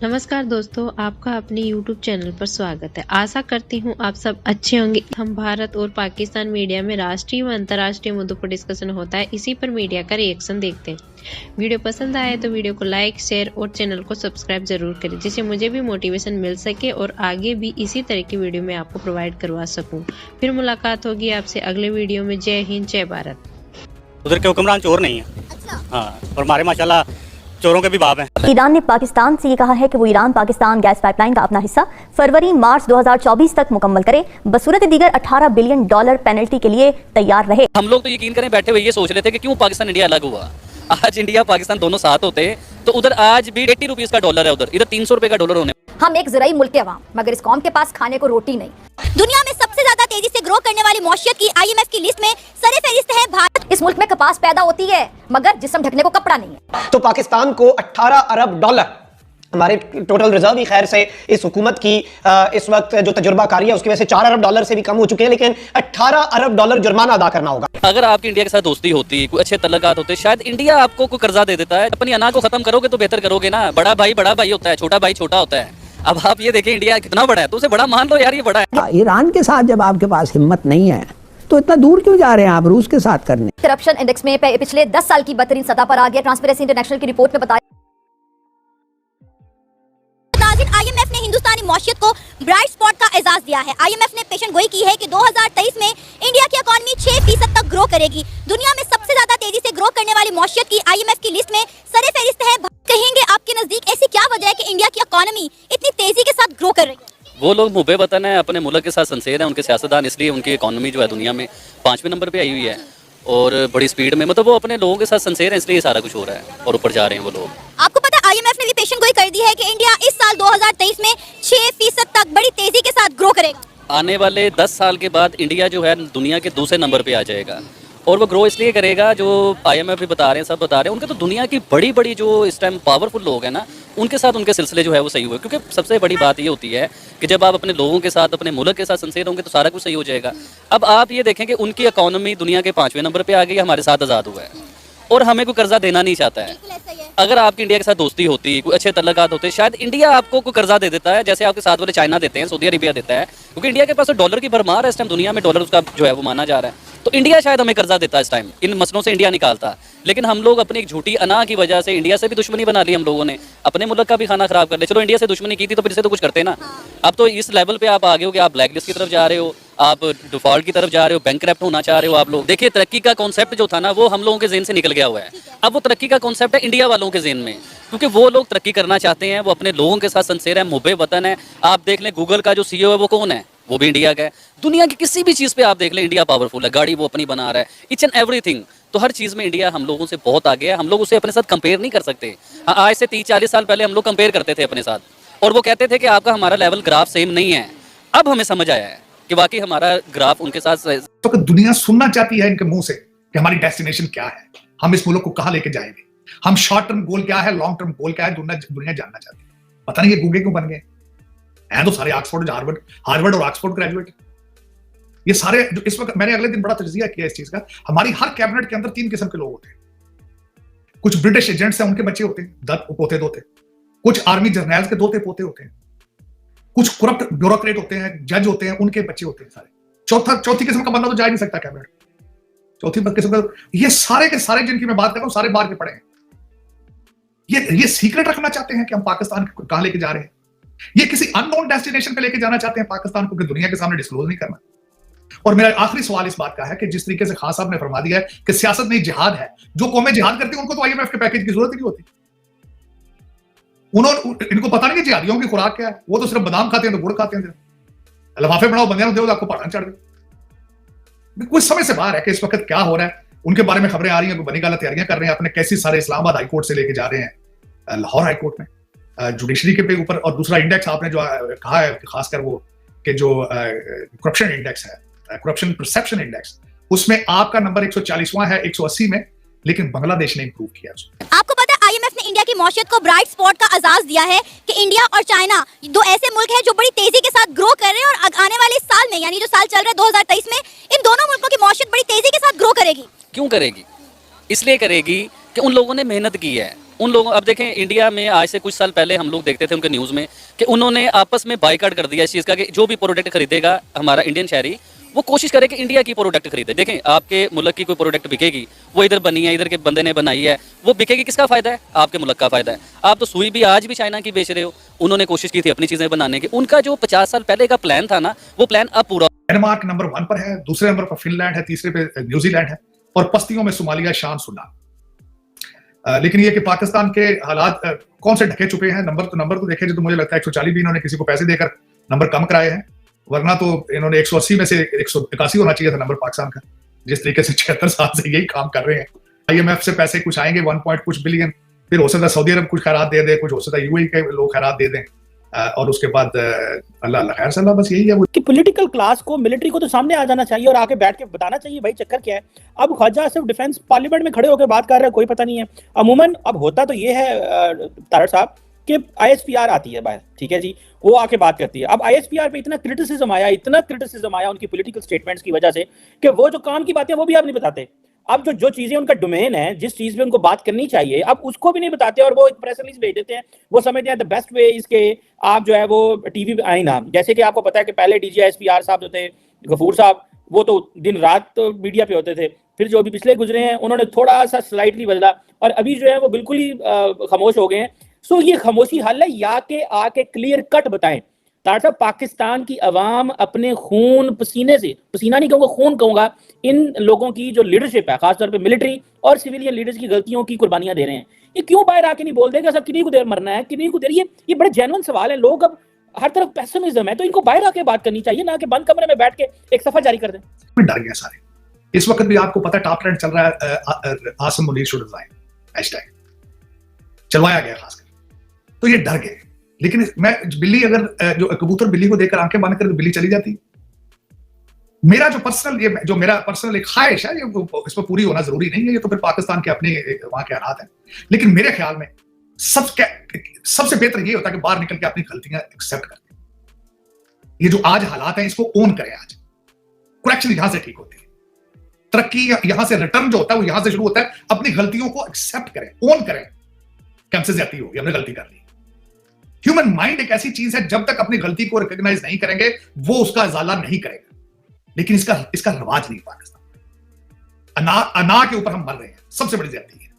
नमस्कार दोस्तों, आपका अपने YouTube चैनल पर स्वागत है। आशा करती हूँ आप सब अच्छे होंगे। हम भारत और पाकिस्तान मीडिया में राष्ट्रीय व अंतर्राष्ट्रीय मुद्दों पर डिस्कशन होता है, इसी पर मीडिया का रिएक्शन देखते हैं। वीडियो पसंद आए तो वीडियो को लाइक, शेयर और चैनल को सब्सक्राइब जरूर करें, जिससे मुझे भी मोटिवेशन मिल सके और आगे भी इसी तरह की वीडियो मैं आपको प्रोवाइड करवा सकूँ। फिर मुलाकात होगी आपसे अगले वीडियो में। जय हिंद, जय भारत। उधर के हुक्मरान चोर नहीं है। अच्छा। हाँ, और हमारे माशाल्लाह चोरों के भी बाप हैं। ईरान ने पाकिस्तान से ये कहा है कि वो ईरान पाकिस्तान गैस पाइपलाइन का अपना हिस्सा फरवरी-मार्च 2024 तक मुकम्मल करे, बसूरत दीगर $18 बिलियन पेनल्टी के लिए तैयार रहे। हम लोग तो यकीन करें बैठे हुए ये सोच रहे थे कि क्यों पाकिस्तान इंडिया अलग हुआ। आज इंडिया पाकिस्तान दोनों साथ होते तो उधर आज भी 80 रुपीज का डॉलर है, उधर इधर 300 रुपए का डॉलर होने। हम एक ज़राई मुल्क के अवाम, मगर इस कौम के पास खाने को रोटी नहीं। दुनिया में सबसे ज्यादा तेजी से ग्रो करने वाली मौशियत की IMF की लिस्ट में सरे फहरिस्त है भारत। इस मुल्क में कपास पैदा होती है, मगर जिस्म ढकने को कपड़ा नहीं है। तो पाकिस्तान को $18 अरब, हमारे टोटल रिजर्व ही खैर से इस हुकूमत की इस वक्त जो तजुर्बाकारी है उसकी वजह से $4 अरब से भी कम हो चुके हैं, लेकिन $18 अरब जुर्माना अदा करना होगा। अगर आपकी इंडिया के साथ दोस्ती होती, कोई अच्छे तल्लुकात होते, शायद इंडिया आपको कोई कर्जा दे देता है। अपनी अना को खत्म करोगे तो बेहतर करोगे ना। बड़ा भाई होता है, छोटा भाई छोटा होता है। अब आप ये देखें इंडिया कितना बड़ा है, तो उसे बड़ा मान लो यार, ये बड़ा है। ईरान के साथ जब आपके पास हिम्मत नहीं है तो इतना दूर क्यों जा रहे हैं आप रूस के साथ करने। करप्शन इंडेक्स में पिछले 10 साल की बदतरीन सतह पर आ गया। ट्रांसपेरेंसी इंटरनेशनल की रिपोर्ट में बताया IMF ने हिंदुस्तानी मौशियत को ब्राइट स्पॉट का एजाज दिया है। IMF ने पेशन गोई की है कि 2023 में इंडिया की इकॉनमी 6% तक ग्रो करेगी। दुनिया में सबसे ज्यादा तेजी से ग्रो करने वाली मौशियत की IMF की लिस्ट में सरे फहरिस्त है। कहेंगे आपके नजदीक ऐसी क्या वजह है कि इंडिया की इकॉनमी इतनी तेजी के साथ ग्रो कर रही है? वो लोग मुबे वतन है, अपने मुल्क के साथ संसेर है, उनके सियासतदान, इसलिए उनकी इकॉनमी जो है दुनिया में 5वें नंबर पे आई हुई है और बड़ी स्पीड में। मतलब वो अपने लोगों के साथ संसेर है, इसलिए सारा कुछ हो रहा है और ऊपर जा रहे हैं वो लोग। आपको पता है IMF ने भी पेशन गोई कर दी है कि इंडिया इस साल 2023 में 6% तक बड़ी तेजी के साथ ग्रो करेगा। आने वाले 10 साल के बाद इंडिया जो है दुनिया के दूसरे नंबर पे आ जाएगा और वो ग्रो इसलिए करेगा, जो IMF भी बता रहे हैं, सब बता रहे हैं। उनके तो दुनिया की बड़ी जो इस टाइम पावरफुल लोग हैं ना, उनके साथ उनके सिलसिले जो है वो सही हुए। क्योंकि सबसे बड़ी बात ये होती है कि जब आप अपने लोगों के साथ, अपने मुल्क के साथ संसेर होंगे तो सारा कुछ सही हो जाएगा। अब आप ये देखें कि उनकी इकॉनमी दुनिया के 5वें नंबर पे आ गई, हमारे साथ आज़ाद हुआ है और हमें कोई कर्जा देना नहीं चाहता है। अगर आपकी इंडिया के साथ दोस्ती होती, कोई अच्छे तल्लुकात होते, शायद इंडिया आपको कोई कर्जा दे देता है, जैसे आपके साथ वाले चाइना देते हैं, सऊदी अरेबिया देता है। क्योंकि इंडिया के पास तो डॉलर की भरमार है इस टाइम, दुनिया में डॉलर उसका जो है वो माना जा रहा है। तो इंडिया शायद हमें कर्जा देता है इस टाइम, इन मसलों से इंडिया निकालता। लेकिन हम लोग अपनी एक झूठी अना की वजह से इंडिया से भी दुश्मनी बना ली हम लोगों ने, अपने मुल्क का भी खाना खराब कर लिया। चलो इंडिया से दुश्मनी की थी तो फिर से तो कुछ करते ना। अब तो इस लेवल पे आप आगे हो कि आप ब्लैक लिस्ट की तरफ जा रहे हो, आप डिफॉल्ट की तरफ जा रहे हो, बैंकक्रप्ट होना चाह रहे हो आप लोग। देखिए तरक्की का कॉन्सेप्ट जो था ना, वो हम लोगों के ज़हन से निकल गया हुआ है। अब वो तरक्की का कॉन्सेप्ट है इंडिया वालों के ज़हन में, क्योंकि वो लोग तरक्की करना चाहते हैं, वो अपने लोगों के साथ संसेर है, मुबे वतन है। आप देख लें गूगल का जो CEO है वो कौन है, वो भी इंडिया का है। दुनिया की किसी भी चीज़ पे आप देख लें इंडिया पावरफुल है, गाड़ी वो अपनी बना रहा है, इच एंड एवरीथिंग। तो हर चीज़ में इंडिया हम लोगों से बहुत आगे है, हम लोग उसे अपने साथ कंपेयर नहीं कर सकते। आज से 30-40 साल पहले हम लोग कंपेयर करते थे अपने साथ और वो कहते थे कि आपका हमारा लेवल ग्राफ सेम नहीं है। अब हमें समझ आया है कि वाकई हमारा ग्राफ उनके साथ। तो दुनिया सुनना चाहती है इनके मुंह से कि हमारी डेस्टिनेशन क्या है, हम इस मुल्क को कहां लेके जाएंगे, हम शॉर्ट टर्म गोल क्या है, लॉन्ग टर्म गोल क्या है, दुनिया जानना चाहती है। पता नहीं ये गूंगे क्यों बन गए हैं। तो सारे ऑक्सफोर्ड, हार्वर्ड और ऑक्सफोर्ड ग्रेजुएट, ये सारे जो इस वक्त, मैंने अगले दिन बड़ा तजिया किया इस चीज का। हमारी हर कैबिनेट के अंदर 3 किस्म के लोग होते हैं। कुछ ब्रिटिश एजेंट्स हैं, उनके बच्चे होते हैं, पोते दोते। कुछ आर्मी जर्नल्स के दोते पोते होते हैं। कुछ करप्ट ब्यूरोक्रेट होते हैं, जज होते हैं, उनके बच्चे होते हैं सारे। चौथी किस्म का बंदा तो जा ही नहीं सकता कैबिनेट। चौथी किस्म का ये सारे के सारे जिनकी मैं बात कर रहा हूं, सारे बाहर के पड़े हैं। ये सीक्रेट रखना चाहते हैं कि हम पाकिस्तान को कहां लेके जा रहे हैं। ये किसी अननोन डेस्टिनेशन पे लेके जाना चाहते हैं पाकिस्तान को, कि दुनिया के सामने डिस्क्लोज नहीं करना। और मेरा आखिरी सवाल इस बात का है कि जिस तरीके से खान साहब ने फरमा दिया है कि सियासत नहीं जिहाद है, जो कौमें जिहाद करती हैं उनको तो IMF के पैकेज की जरूरत ही नहीं होती। इनको पता नहीं कि जिहादियों की खुराक क्या है, वो तो सिर्फ बादाम खाते हैं, तो गुड़ खाते हैं, लिफाफे बनाओ बंदे दो, आपको पढ़ाना चढ़ गए। कुछ समय से बाहर है कि इस वक्त क्या हो रहा है, उनके बारे में खबरें आ रही हैं, बनी गाला तैयारियां कर रहे हैं, अपने केसेस सारे इस्लामाबाद हाई कोर्ट से लेके जा रहे हैं लाहौर हाई कोर्ट में, जुडिशरी के ऊपर। और दूसरा इंडेक्स आपने जो कहा है, खासकर वो कि जो करप्शन इंडेक्स है, करप्शन परसेप्शन इंडेक्स, उसमें आपका नंबर 140वां है 180 में, लेकिन बांग्लादेश ने इंप्रूव किया उसमें। आपको पता है IMF ने इंडिया की मौशियत को ब्राइट स्पॉट का एजाज दिया है कि इंडिया और चाइना दो ऐसे मुल्क हैं जो बड़ी तेजी के साथ ग्रो कर रहे हैं और आने वाले साल में, यानी जो साल चल रहा है 2023 में, इन दोनों मुल्कों की मौशियत बड़ी तेजी के साथ ग्रो करेगी। क्यों करेगी? इसलिए करेगी कि उन लोगों ने मेहनत की है, उन लोगों, अब देखें इंडिया में आज से कुछ साल पहले हम लोग देखते थे उनके न्यूज़ में कि उन्होंने आपस में बाइकआउट कर दिया इस चीज़ का कि जो भी प्रोडक्ट खरीदेगा हमारा इंडियन शहरी, वो कोशिश करे कि इंडिया की प्रोडक्ट खरीदे। देखें आपके मुल्क की कोई प्रोडक्ट बिकेगी, वो इधर बनी है, इधर के बंदे ने बनाई है, वो बिकेगी, किसका फ़ायदा है? आपके मुल्क का फ़ायदा है। आप तो सुई भी आज भी चाइना की बेच रहे हो, उन्होंने कोशिश की थी अपनी चीज़ें बनाने की। उनका जो 50 साल पहले का प्लान था ना, वो प्लान अब पूरा। डेनमार्क नंबर 1 पर है, दूसरे नंबर पर फिनलैंड है, तीसरे पे न्यूजीलैंड है और पश्तियों में सोमालिया, शान, सुडान। लेकिन ये कि पाकिस्तान के हालात कौन से ढके चुके हैं। नंबर तो देखे तो मुझे लगता है 140 भी इन्होंने किसी को पैसे देकर नंबर कम कराए हैं, वरना तो इन्होंने 180 में से 181 होना चाहिए था नंबर पाकिस्तान का। जिस तरीके से 76 साल से यही काम कर रहे हैं। IMF से पैसे कुछ आएंगे 1 पॉइंट कुछ बिलियन, फिर हो सकता है सऊदी अरब कुछ खैरात दे दे, कुछ हो सकता है UAE के लोग खैरात दे दें, और उसके बाद अल्लाह खैर सल्ला, बस यही है वो कि पॉलिटिकल क्लास को, मिलिट्री को तो सामने आ जाना चाहिए और आके बैठ के बताना चाहिए भाई चक्कर क्या है। अब ख्वाजा सिर्फ डिफेंस पार्लियामेंट में खड़े होकर बात कर रहे हैं, कोई पता नहीं है। अमूमन अब होता तो ये है तारड़ साहब कि ISPR आती है बाहर, ठीक है जी, वो आके बात करती है। अब ISPR पे इतना क्रिटिसिज्म आया उनकी पॉलिटिकल स्टेटमेंट्स की वजह से कि वो जो काम की बातें वो भी आप नहीं बताते। अब जो चीजें उनका डोमेन है, जिस चीज पे उनको बात करनी चाहिए, अब उसको भी नहीं बताते और वो एक प्रेस रिलीज भेज देते हैं। वो समझते हैं द बेस्ट वे इसके आप जो है वो टीवी पे आए ना। जैसे कि आपको पता है कि पहले DG ISPR साहब जो थे, गफूर साहब, वो तो दिन रात तो मीडिया पे होते थे। फिर जो अभी पिछले गुजरे हैं उन्होंने थोड़ा सा स्लाइटली बदला और अभी जो है वो बिल्कुल ही खामोश हो गए हैं। सो ये खामोशी हल है या के आके क्लियर कट बताएं। तार साहब, पाकिस्तान की अवाम अपने खून पसीने से, पसीना नहीं कहूँगा, खून कहूँगा, इन लोगों की जो लीडरशिप है, खासतौर पे मिलिट्री और सिविलियन लीडर्स की गलतियों की कुर्बानियां दे रहे हैं। ये क्यों बाहर आके नहीं बोल देगा सब किन्हीं को देर मरना है, किन्हीं को देर, ये बड़े जेन्युइन सवाल है। लोग अब हर तरफ पेसिमिज्म है, तो इनको बाहर आके बात करनी चाहिए, ना कि बंद कमरे में बैठ के एक सफा जारी कर दें। डर गए सारे। इस वक्त भी आपको पता है टॉप ट्रेंड चल रहा है, Asim Munir should resign hashtag चलवाया गया खासकर, तो ये डर गए। लेकिन मैं बिल्ली, अगर जो कबूतर बिल्ली को देखकर आंखें बंद करे तो बिल्ली चली जाती। मेरा जो पर्सनल एक ख्वाहिश है, ये इस पर पूरी होना जरूरी नहीं है, ये तो फिर पाकिस्तान के अपने वहां के हालात हैं। लेकिन मेरे ख्याल में सबसे बेहतर ये होता है कि बाहर निकल के अपनी गलतियां एक्सेप्ट करें। ये जो आज हालात हैं इसको ओन करें। आज करेक्शन यहां से ठीक होती है, तरक्की यहां से, रिटर्न जो होता है वो यहां से शुरू होता है। अपनी गलतियों को एक्सेप्ट करें, ओन करें कि हमसे ज्यादती होगी, हमने गलती कर ली। ह्यूमन माइंड एक ऐसी चीज है, जब तक अपनी गलती को रिकॉग्नाइज नहीं करेंगे वो उसका इजाला नहीं करेगा। लेकिन इसका रवाज नहीं पाकिस्तान। अना के ऊपर हम मर रहे हैं, सबसे बड़ी ज्यादती है।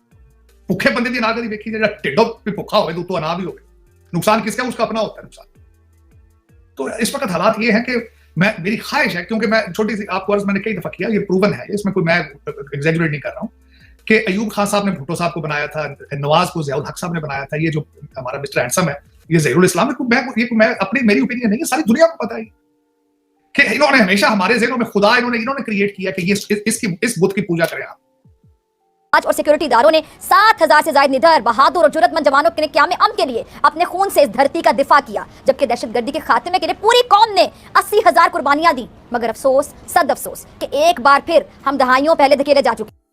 भूखे बंदे की अना कभी देखी जाए, टेढ़ो पे भूखा हो तो अना भी हो गए, नुकसान किसका, उसका अपना होता है नुकसान। तो इस वक्त हालात ये है कि मेरी ख्वाहिश है, क्योंकि मैं छोटी सी आपको अर्ज मैंने कई दफा किया, ये प्रूवन है, इसमें कोई मैं एग्जैगरेट नहीं कर रहा हूं, कि अयूब खान साहब ने भुट्टो साहब को बनाया था, नवाज को ज़ियाउल हक साहब ने बनाया था, ये जो हमारा मिस्टर हैंडसम है, ये ज़हीरुल इस्लाम है। मैं अपनी, मेरी ओपिनियन नहीं है, सारी दुनिया को पता है कि इन्होंने हमेशा हमारे ज़हनों में खुदा इन्होंने क्रिएट किया कि ये इस बुत की पूजा करें आप। और सिक्योरिटी इदारों ने 7,000 से ज्यादा निडर, बहादुर और जुर्रतमंद जवानों के क़याम अमन के लिए अपने खून से इस धरती का दिफा किया, जबकि दहशतगर्दी के खात्मे के लिए पूरी कौम ने 80,000 कुर्बानियां दी। मगर अफसोस, सद अफसोस कि एक बार फिर हम दहाइयों पहले धकेले जा चुके।